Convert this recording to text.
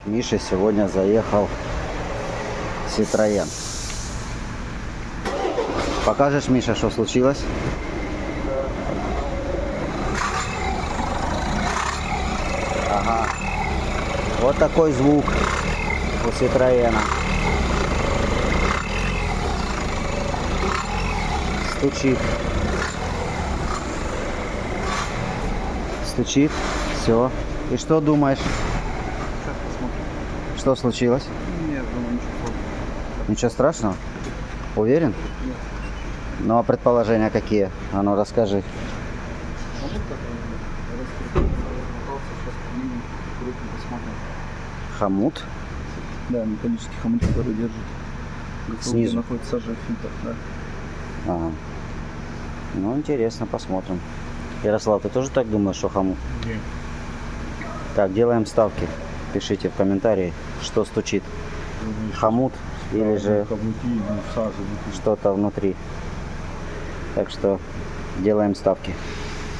Миша сегодня заехал Citroën. Покажешь, Миша, что случилось? Ага. Вот такой звук у Citroën. Стучит. Стучит. Все. И что думаешь? Сейчас посмотрим. Что случилось? Нет, думаю, ничего сложного. Ничего страшного? Уверен? Нет. Ну а предположения какие? А ну расскажи. А вот как он раскрутился, сейчас поднимем, крутим, посмотрим. Хомут. Да, металлический хомут, который держит. ГФУ, Снизу. где находится фильтр, да. Ага. Ну интересно, посмотрим. Ярослав, ты тоже так думаешь, что хомут? Нет. Так, делаем ставки. Пишите в комментарии, что стучит. Хомут или же что-то внутри. Так что делаем ставки.